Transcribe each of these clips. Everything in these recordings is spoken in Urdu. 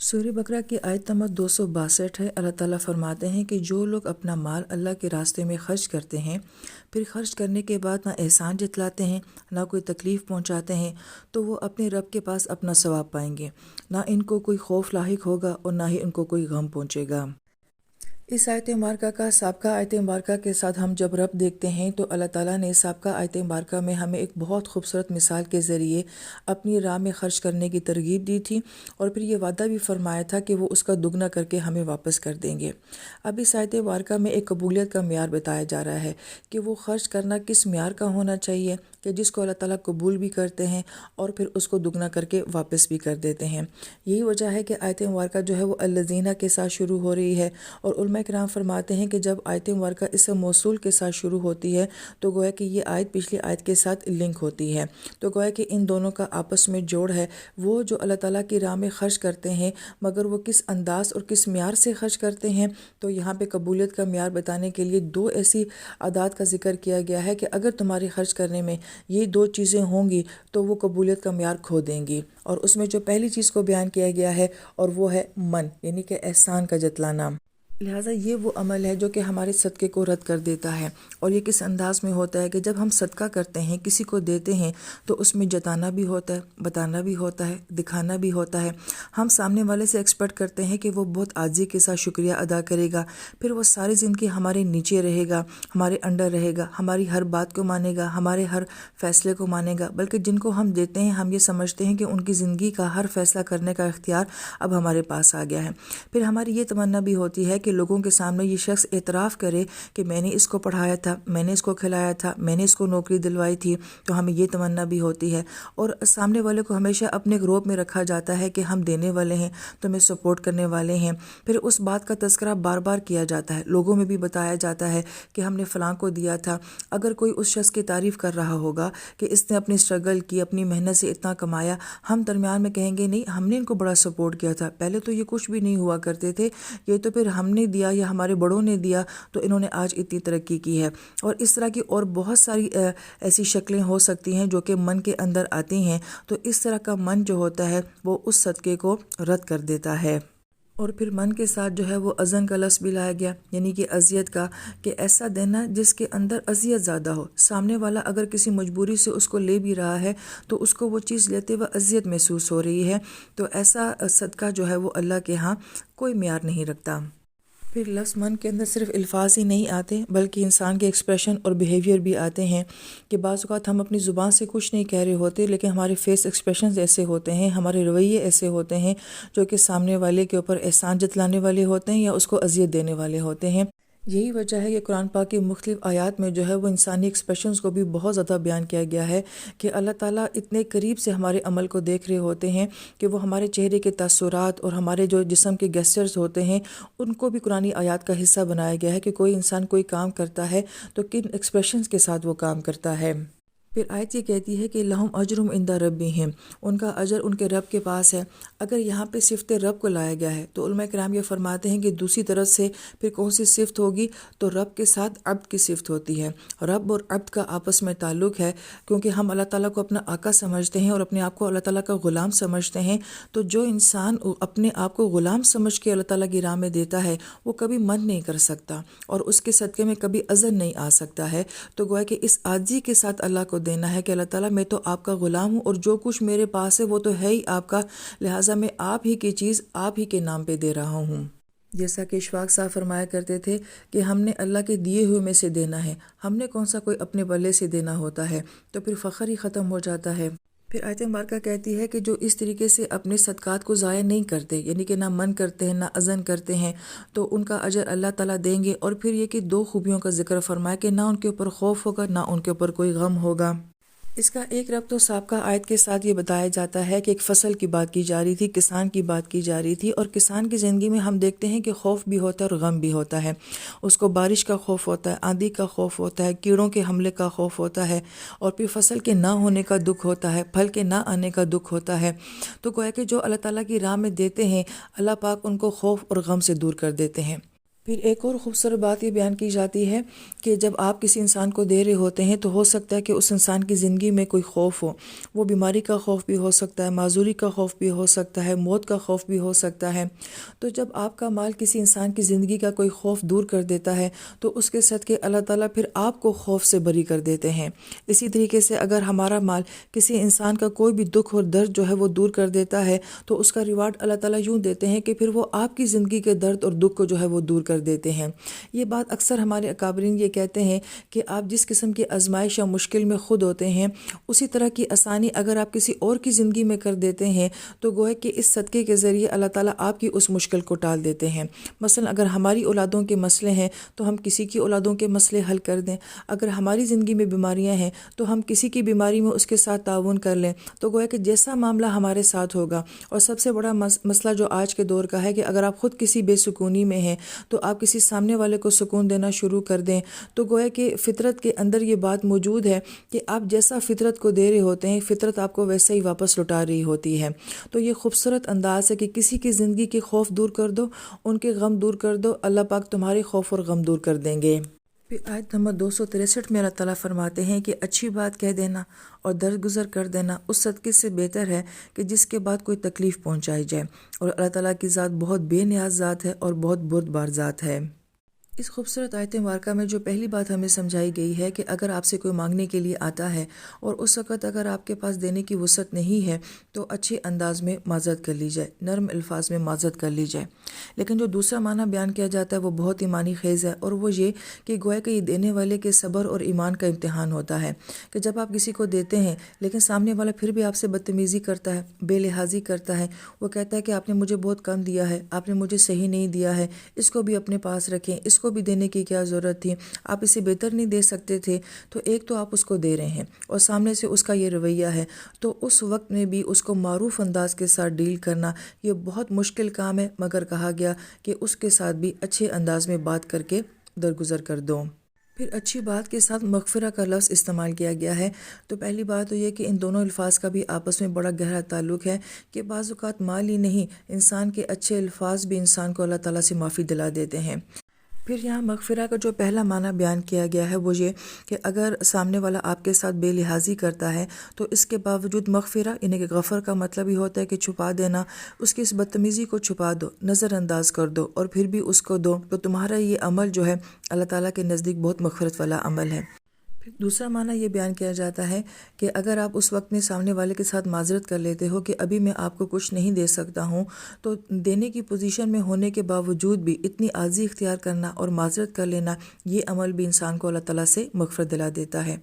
سورہ بقرہ کی آیت نمبر 262 ہے۔ اللہ تعالیٰ فرماتے ہیں کہ جو لوگ اپنا مال اللہ کے راستے میں خرچ کرتے ہیں، پھر خرچ کرنے کے بعد نہ احسان جتلاتے ہیں، نہ کوئی تکلیف پہنچاتے ہیں، تو وہ اپنے رب کے پاس اپنا ثواب پائیں گے، نہ ان کو کوئی خوف لاحق ہوگا اور نہ ہی ان کو کوئی غم پہنچے گا۔ اس آیت مبارکہ کا سابقہ آیت مبارکہ کے ساتھ ہم جب ربط دیکھتے ہیں تو اللہ تعالیٰ نے سابقہ آیت مبارکہ میں ہمیں ایک بہت خوبصورت مثال کے ذریعے اپنی راہ میں خرچ کرنے کی ترغیب دی تھی، اور پھر یہ وعدہ بھی فرمایا تھا کہ وہ اس کا دگنا کر کے ہمیں واپس کر دیں گے۔ اب اس آیت مبارکہ میں ایک قبولیت کا معیار بتایا جا رہا ہے کہ وہ خرچ کرنا کس معیار کا ہونا چاہیے کہ جس کو اللہ تعالیٰ قبول بھی کرتے ہیں اور پھر اس کو دگنا کر کے واپس بھی کر دیتے ہیں۔ یہی وجہ ہے کہ آیت مبارکہ جو ہے وہ الذین کے ساتھ شروع ہو رہی ہے، اور علماء کرام فرماتے ہیں کہ جب آیت مبارکہ اس موصول کے ساتھ شروع ہوتی ہے تو گویا کہ یہ آیت پچھلی آیت کے ساتھ لنک ہوتی ہے، تو گویا کہ ان دونوں کا آپس میں جوڑ ہے۔ وہ جو اللہ تعالیٰ کی راہ میں خرچ کرتے ہیں مگر وہ کس انداز اور کس معیار سے خرچ کرتے ہیں، تو یہاں پہ قبولیت کا معیار بتانے کے لیے دو ایسی اعداد کا ذکر کیا گیا ہے کہ اگر تمہارے خرچ کرنے میں یہ دو چیزیں ہوں گی تو وہ قبولیت کا معیار کھو دیں گی، اور اس میں جو پہلی چیز کو بیان کیا گیا ہے اور وہ ہے من، یعنی کہ احسان کا جتلانا۔ لہٰذا یہ وہ عمل ہے جو کہ ہمارے صدقے کو رد کر دیتا ہے، اور یہ کس انداز میں ہوتا ہے کہ جب ہم صدقہ کرتے ہیں، کسی کو دیتے ہیں، تو اس میں جتانا بھی ہوتا ہے، بتانا بھی ہوتا ہے، دکھانا بھی ہوتا ہے۔ ہم سامنے والے سے ایکسپیکٹ کرتے ہیں کہ وہ بہت عاجزی کے ساتھ شکریہ ادا کرے گا، پھر وہ ساری زندگی ہمارے نیچے رہے گا، ہمارے انڈر رہے گا، ہماری ہر بات کو مانے گا، ہمارے ہر فیصلے کو مانے گا، بلکہ جن کو ہم دیتے ہیں ہم یہ سمجھتے ہیں کہ ان کی زندگی کا ہر فیصلہ کرنے کا اختیار اب ہمارے پاس آ گیا ہے۔ پھر ہماری یہ تمنا بھی ہوتی ہے کہ لوگوں کے سامنے یہ شخص اعتراف کرے کہ میں نے اس کو پڑھایا تھا، میں نے اس کو کھلایا تھا، میں نے اس کو نوکری دلوائی تھی، تو ہمیں یہ تمنا بھی ہوتی ہے، اور سامنے والے کو ہمیشہ اپنے گروپ میں رکھا جاتا ہے کہ ہم دینے والے ہیں، تمہیں سپورٹ کرنے والے ہیں۔ پھر اس بات کا تذکرہ بار بار کیا جاتا ہے، لوگوں میں بھی بتایا جاتا ہے کہ ہم نے فلاں کو دیا تھا۔ اگر کوئی اس شخص کی تعریف کر رہا ہوگا کہ اس نے اپنی اسٹرگل کی، اپنی محنت سے اتنا کمایا، ہم درمیان میں کہیں گے نہیں، ہم نے ان کو بڑا سپورٹ کیا تھا، پہلے تو یہ کچھ بھی نہیں ہوا کرتے تھے، یہ تو پھر ہم نے دیا یا ہمارے بڑوں نے دیا تو انہوں نے آج اتنی ترقی کی ہے۔ اور اس طرح کی اور بہت ساری ایسی شکلیں ہو سکتی ہیں جو کہ من کے اندر آتی ہیں، تو اس طرح کا من جو ہوتا ہے وہ اس صدقے کو رد کر دیتا ہے۔ اور پھر من کے ساتھ جو ہے وہ اذن کا لفظ بھی لایا گیا، یعنی کہ اذیت کا، کہ ایسا دینا جس کے اندر اذیت زیادہ ہو۔ سامنے والا اگر کسی مجبوری سے اس کو لے بھی رہا ہے تو اس کو وہ چیز لیتے ہوئے اذیت محسوس ہو رہی ہے، تو ایسا صدقہ جو ہے وہ اللہ کے ہاں کوئی معیار نہیں رکھتا۔ پھر لفظ من کے اندر صرف الفاظ ہی نہیں آتے بلکہ انسان کے ایکسپریشن اور بیہیویئر بھی آتے ہیں، کہ بعض اوقات ہم اپنی زبان سے کچھ نہیں کہہ رہے ہوتے لیکن ہمارے فیس ایکسپریشنز ایسے ہوتے ہیں، ہمارے رویے ایسے ہوتے ہیں جو کہ سامنے والے کے اوپر احسان جتلانے والے ہوتے ہیں یا اس کو اذیت دینے والے ہوتے ہیں۔ یہی وجہ ہے کہ قرآن پاک کی مختلف آیات میں جو ہے وہ انسانی ایکسپریشنز کو بھی بہت زیادہ بیان کیا گیا ہے، کہ اللہ تعالیٰ اتنے قریب سے ہمارے عمل کو دیکھ رہے ہوتے ہیں کہ وہ ہمارے چہرے کے تاثرات اور ہمارے جو جسم کے گیسچرز ہوتے ہیں ان کو بھی قرآنی آیات کا حصہ بنایا گیا ہے، کہ کوئی انسان کوئی کام کرتا ہے تو کن ایکسپریشنز کے ساتھ وہ کام کرتا ہے۔ پھر آیت یہ کہتی ہے کہ لہم اجرم عند ربہم، ان کا اجر ان کے رب کے پاس ہے۔ اگر یہاں پہ صفت رب کو لایا گیا ہے تو علماء کرام یہ فرماتے ہیں کہ دوسری طرف سے پھر کون سی صفت ہوگی، تو رب کے ساتھ عبد کی صفت ہوتی ہے۔ رب اور عبد کا آپس میں تعلق ہے، کیونکہ ہم اللہ تعالیٰ کو اپنا آقا سمجھتے ہیں اور اپنے آپ کو اللہ تعالیٰ کا غلام سمجھتے ہیں، تو جو انسان اپنے آپ کو غلام سمجھ کے اللہ تعالیٰ کی راہ میں دیتا ہے وہ کبھی من نہیں کر سکتا اور اس کے صدقے میں کبھی اذن نہیں آ سکتا ہے۔ تو گویا کہ اس عاجزی کے ساتھ اللہ کو دینا ہے کہ اللہ تعالیٰ میں تو آپ کا غلام ہوں اور جو کچھ میرے پاس ہے وہ تو ہے ہی آپ کا، لہٰذا میں آپ ہی کی چیز آپ ہی کے نام پہ دے رہا ہوں۔ جیسا کہ اشفاق صاحب فرمایا کرتے تھے کہ ہم نے اللہ کے دیے ہوئے میں سے دینا ہے، ہم نے کون سا کوئی اپنے بلے سے دینا ہوتا ہے، تو پھر فخر ہی ختم ہو جاتا ہے۔ پھر آیت مبارکہ کہتی ہے کہ جو اس طریقے سے اپنے صدقات کو ضائع نہیں کرتے، یعنی کہ نہ من کرتے ہیں نہ اذن کرتے ہیں، تو ان کا اجر اللہ تعالیٰ دیں گے۔ اور پھر یہ کہ دو خوبیوں کا ذکر فرمایا کہ نہ ان کے اوپر خوف ہوگا نہ ان کے اوپر کوئی غم ہوگا۔ اس کا ایک ربط تو سابقہ آیت کے ساتھ یہ بتایا جاتا ہے کہ ایک فصل کی بات کی جا رہی تھی، کسان کی بات کی جا رہی تھی، اور کسان کی زندگی میں ہم دیکھتے ہیں کہ خوف بھی ہوتا ہے اور غم بھی ہوتا ہے۔ اس کو بارش کا خوف ہوتا ہے، آندھی کا خوف ہوتا ہے، کیڑوں کے حملے کا خوف ہوتا ہے، اور پھر فصل کے نہ ہونے کا دکھ ہوتا ہے، پھل کے نہ آنے کا دکھ ہوتا ہے۔ تو گویا کہ جو اللہ تعالیٰ کی راہ میں دیتے ہیں اللہ پاک ان کو خوف اور غم سے دور کر دیتے ہیں۔ پھر ایک اور خوبصورت بات یہ بیان کی جاتی ہے کہ جب آپ کسی انسان کو دے رہے ہوتے ہیں تو ہو سکتا ہے کہ اس انسان کی زندگی میں کوئی خوف ہو، وہ بیماری کا خوف بھی ہو سکتا ہے، معذوری کا خوف بھی ہو سکتا ہے، موت کا خوف بھی ہو سکتا ہے۔ تو جب آپ کا مال کسی انسان کی زندگی کا کوئی خوف دور کر دیتا ہے تو اس کے صدقے اللہ تعالیٰ پھر آپ کو خوف سے بری کر دیتے ہیں۔ اسی طریقے سے اگر ہمارا مال کسی انسان کا کوئی بھی دکھ اور درد جو ہے وہ دور کر دیتا ہے تو اس کا ریوارڈ اللہ تعالیٰ یوں دیتے ہیں کہ پھر وہ آپ کی زندگی کے درد اور دکھ کو جو ہے وہ دور کر دیتے ہیں۔ یہ بات اکثر ہمارے اکابرین یہ کہتے ہیں کہ آپ جس قسم کی آزمائش یا مشکل میں خود ہوتے ہیں، اسی طرح کی آسانی اگر آپ کسی اور کی زندگی میں کر دیتے ہیں تو گویا کہ اس صدقے کے ذریعے اللہ تعالیٰ آپ کی اس مشکل کو ٹال دیتے ہیں۔ مثلا اگر ہماری اولادوں کے مسئلے ہیں تو ہم کسی کی اولادوں کے مسئلے حل کر دیں، اگر ہماری زندگی میں بیماریاں ہیں تو ہم کسی کی بیماری میں اس کے ساتھ تعاون کر لیں، تو گویا کہ جیسا معاملہ ہمارے ساتھ ہوگا۔ اور سب سے بڑا مسئلہ جو آج کے دور کا ہے کہ اگر آپ خود کسی بے سکونی میں ہیں تو آپ کسی سامنے والے کو سکون دینا شروع کر دیں، تو گویا کہ فطرت کے اندر یہ بات موجود ہے کہ آپ جیسا فطرت کو دے رہے ہوتے ہیں، فطرت آپ کو ویسے ہی واپس لوٹا رہی ہوتی ہے۔ تو یہ خوبصورت انداز ہے کہ کسی کی زندگی کے خوف دور کر دو، ان کے غم دور کر دو، اللہ پاک تمہارے خوف اور غم دور کر دیں گے۔ پھر آیت نمبر 263 میں اللہ تعالیٰ فرماتے ہیں کہ اچھی بات کہہ دینا اور درگزر کر دینا اس صدقے سے بہتر ہے کہ جس کے بعد کوئی تکلیف پہنچائی جائے، اور اللہ تعالیٰ کی ذات بہت بے نیاز ذات ہے اور بہت بردبار ذات ہے۔ اس خوبصورت آیت مبارکہ میں جو پہلی بات ہمیں سمجھائی گئی ہے کہ اگر آپ سے کوئی مانگنے کے لیے آتا ہے اور اس وقت اگر آپ کے پاس دینے کی وسعت نہیں ہے تو اچھے انداز میں معذرت کر لی جائے، نرم الفاظ میں معذرت کر لی جائے۔ لیکن جو دوسرا معنی بیان کیا جاتا ہے وہ بہت ایمانی خیز ہے، اور وہ یہ کہ گویا کہ یہ دینے والے کے صبر اور ایمان کا امتحان ہوتا ہے کہ جب آپ کسی کو دیتے ہیں لیکن سامنے والا پھر بھی آپ سے بدتمیزی کرتا ہے، بے لحاظی کرتا ہے، وہ کہتا ہے کہ آپ نے مجھے بہت کم دیا ہے، آپ نے مجھے صحیح نہیں دیا ہے، اس کو بھی اپنے پاس رکھیں، اس کو بھی دینے کی کیا ضرورت تھی، آپ اسے بہتر نہیں دے سکتے تھے۔ تو ایک تو آپ اس کو دے رہے ہیں اور سامنے سے اس کا یہ رویہ ہے، تو اس وقت میں بھی اس کو معروف انداز کے ساتھ ڈیل کرنا یہ بہت مشکل کام ہے، مگر کہا گیا کہ اس کے ساتھ بھی اچھے انداز میں بات کر کے درگزر کر دو۔ پھر اچھی بات کے ساتھ مغفرہ کا لفظ استعمال کیا گیا ہے۔ تو پہلی بات تو یہ کہ ان دونوں الفاظ کا بھی آپس میں بڑا گہرا تعلق ہے کہ بعض اوقات مال ہی نہیں، انسان کے اچھے الفاظ بھی انسان کو اللہ تعالیٰ سے معافی دلا دیتے ہیں۔ پھر یہاں مغفرہ کا جو پہلا معنی بیان کیا گیا ہے وہ یہ کہ اگر سامنے والا آپ کے ساتھ بے لحاظی کرتا ہے تو اس کے باوجود مغفرہ، یعنی کہ غفر کا مطلب ہی ہوتا ہے کہ چھپا دینا، اس کی اس بدتمیزی کو چھپا دو، نظر انداز کر دو اور پھر بھی اس کو دو، تو تمہارا یہ عمل جو ہے اللہ تعالیٰ کے نزدیک بہت مغفرت والا عمل ہے۔ دوسرا معنی یہ بیان کیا جاتا ہے کہ اگر آپ اس وقت میں سامنے والے کے ساتھ معذرت کر لیتے ہو کہ ابھی میں آپ کو کچھ نہیں دے سکتا ہوں، تو دینے کی پوزیشن میں ہونے کے باوجود بھی اتنی عاجزی اختیار کرنا اور معذرت کر لینا، یہ عمل بھی انسان کو اللہ تعالیٰ سے مغفرت دلا دیتا ہے۔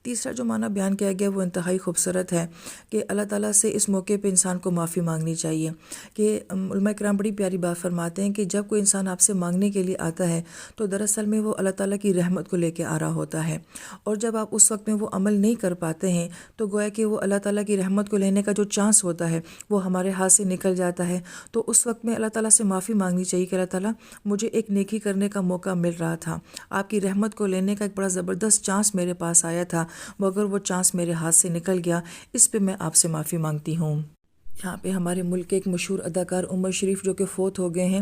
تیسرا جو معنی بیان کیا گیا وہ انتہائی خوبصورت ہے کہ اللہ تعالیٰ سے اس موقع پہ انسان کو معافی مانگنی چاہیے۔ کہ علماء کرام بڑی پیاری بات فرماتے ہیں کہ جب کوئی انسان آپ سے مانگنے کے لیے آتا ہے تو دراصل میں وہ اللہ تعالیٰ کی رحمت کو لے کے آ رہا ہوتا ہے، اور جب آپ اس وقت میں وہ عمل نہیں کر پاتے ہیں تو گویا کہ وہ اللہ تعالیٰ کی رحمت کو لینے کا جو چانس ہوتا ہے وہ ہمارے ہاتھ سے نکل جاتا ہے۔ تو اس وقت میں اللہ تعالیٰ سے معافی مانگنی چاہیے کہ اللہ تعالیٰ مجھے ایک نیکی کرنے کا موقع مل رہا تھا، آپ کی رحمت کو لینے کا ایک بڑا زبردست چانس میرے پاس آیا تھا، مگر وہ چانس میرے ہاتھ سے نکل گیا، اس پہ میں آپ سے معافی مانگتی ہوں۔ یہاں پہ ہمارے ملک کے ایک مشہور اداکار عمر شریف جو کہ فوت ہو گئے ہیں،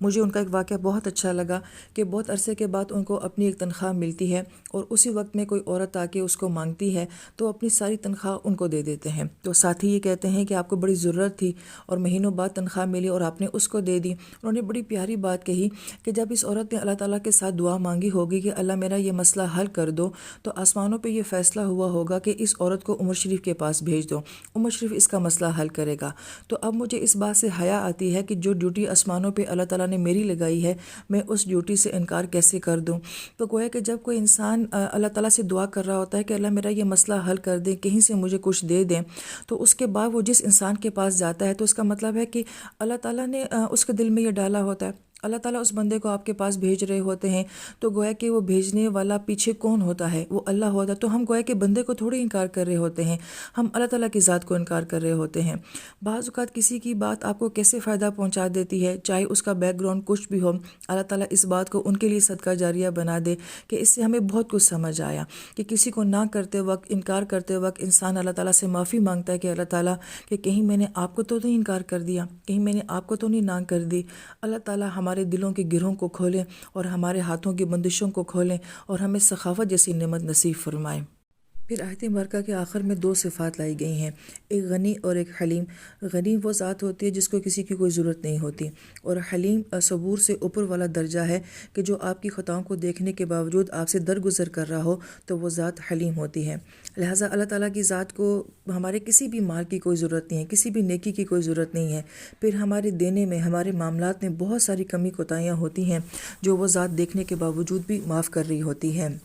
مجھے ان کا ایک واقعہ بہت اچھا لگا کہ بہت عرصے کے بعد ان کو اپنی ایک تنخواہ ملتی ہے اور اسی وقت میں کوئی عورت آ کے اس کو مانگتی ہے تو اپنی ساری تنخواہ ان کو دے دیتے ہیں۔ تو ساتھی یہ کہتے ہیں کہ آپ کو بڑی ضرورت تھی اور مہینوں بعد تنخواہ ملی اور آپ نے اس کو دے دی۔ انہوں نے بڑی پیاری بات کہی کہ جب اس عورت نے اللہ تعالیٰ کے ساتھ دعا مانگی ہوگی کہ اللہ میرا یہ مسئلہ حل کر دو، تو آسمانوں پہ یہ فیصلہ ہوا ہوگا کہ اس عورت کو عمر شریف کے پاس بھیج دو، عمر شریف اس کا مسئلہ حل کرے گا۔ تو اب مجھے اس بات سے حیا آتی ہے کہ جو ڈیوٹی آسمانوں پہ اللہ تعالیٰ نے میری لگائی ہے میں اس ڈیوٹی سے انکار کیسے کر دوں۔ تو گویا کہ جب کوئی انسان اللہ تعالیٰ سے دعا کر رہا ہوتا ہے کہ اللہ میرا یہ مسئلہ حل کر دے، کہیں سے مجھے کچھ دے دیں، تو اس کے بعد وہ جس انسان کے پاس جاتا ہے تو اس کا مطلب ہے کہ اللہ تعالیٰ نے اس کے دل میں یہ ڈالا ہوتا ہے، اللہ تعالیٰ اس بندے کو آپ کے پاس بھیج رہے ہوتے ہیں، تو گویا کہ وہ بھیجنے والا پیچھے کون ہوتا ہے؟ وہ اللہ ہوتا ہے۔ تو ہم گویا کہ بندے کو تھوڑی انکار کر رہے ہوتے ہیں، ہم اللہ تعالیٰ کی ذات کو انکار کر رہے ہوتے ہیں۔ بعض اوقات کسی کی بات آپ کو کیسے فائدہ پہنچا دیتی ہے، چاہے اس کا بیک گراؤنڈ کچھ بھی ہو، اللہ تعالیٰ اس بات کو ان کے لیے صدقہ جاریہ بنا دے کہ اس سے ہمیں بہت کچھ سمجھ آیا کہ کسی کو نہ کرتے وقت، انکار کرتے وقت انسان اللہ تعالیٰ سے معافی مانگتا ہے کہ اللہ تعالیٰ کہ کہیں میں نے آپ کو تو نہیں انکار کر دیا، کہیں میں نے آپ کو تو نہیں نہ کر دی۔ اللہ تعالیٰ ہمارے ہمارے دلوں کے گرہوں کو کھولیں اور ہمارے ہاتھوں کی بندشوں کو کھولیں اور ہمیں سخاوت جیسی نعمت نصیب فرمائیں۔ پھر آیت مبارکہ کے آخر میں دو صفات لائی گئی ہیں، ایک غنی اور ایک حلیم۔ غنی وہ ذات ہوتی ہے جس کو کسی کی کوئی ضرورت نہیں ہوتی، اور حلیم صبور سے اوپر والا درجہ ہے کہ جو آپ کی خطاؤں کو دیکھنے کے باوجود آپ سے درگزر کر رہا ہو تو وہ ذات حلیم ہوتی ہے۔ لہٰذا اللہ تعالیٰ کی ذات کو ہمارے کسی بھی مال کی کوئی ضرورت نہیں ہے، کسی بھی نیکی کی کوئی ضرورت نہیں ہے۔ پھر ہمارے دینے میں، ہمارے معاملات میں بہت ساری کمی کوتاہیاں ہوتی ہیں جو وہ ذات دیکھنے کے باوجود بھی معاف کر رہی ہوتی ہے۔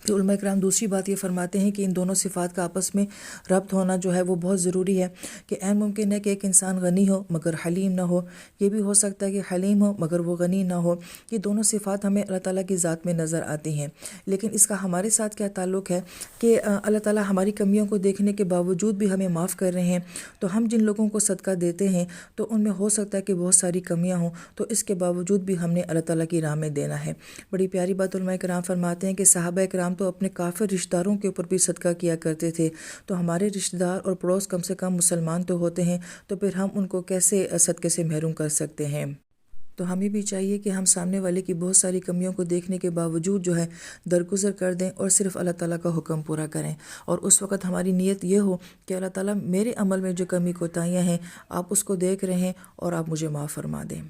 تو علماء کرام دوسری بات یہ فرماتے ہیں کہ ان دونوں صفات کا آپس میں ربط ہونا جو ہے وہ بہت ضروری ہے، کہ عین ممکن ہے کہ ایک انسان غنی ہو مگر حلیم نہ ہو، یہ بھی ہو سکتا ہے کہ حلیم ہو مگر وہ غنی نہ ہو۔ یہ دونوں صفات ہمیں اللہ تعالیٰ کی ذات میں نظر آتی ہیں، لیکن اس کا ہمارے ساتھ کیا تعلق ہے کہ اللہ تعالیٰ ہماری کمیوں کو دیکھنے کے باوجود بھی ہمیں معاف کر رہے ہیں۔ تو ہم جن لوگوں کو صدقہ دیتے ہیں تو ان میں ہو سکتا ہے کہ بہت ساری کمیاں ہوں، تو اس کے باوجود بھی ہم نے اللہ تعالیٰ کی راہ میں دینا ہے۔ بڑی پیاری بات علماء کرام فرماتے ہیں کہ صحابہ کرام تو اپنے کافر رشتہ داروں کے اوپر بھی صدقہ کیا کرتے تھے، تو ہمارے رشتہ دار اور پڑوس کم سے کم مسلمان تو ہوتے ہیں، تو پھر ہم ان کو کیسے صدقے سے محروم کر سکتے ہیں؟ تو ہمیں بھی چاہیے کہ ہم سامنے والے کی بہت ساری کمیوں کو دیکھنے کے باوجود جو ہے درگزر کر دیں اور صرف اللہ تعالیٰ کا حکم پورا کریں، اور اس وقت ہماری نیت یہ ہو کہ اللہ تعالیٰ میرے عمل میں جو کمی کوتاہیاں ہیں آپ اس کو دیکھ رہے ہیں اور آپ مجھے معاف فرما دیں۔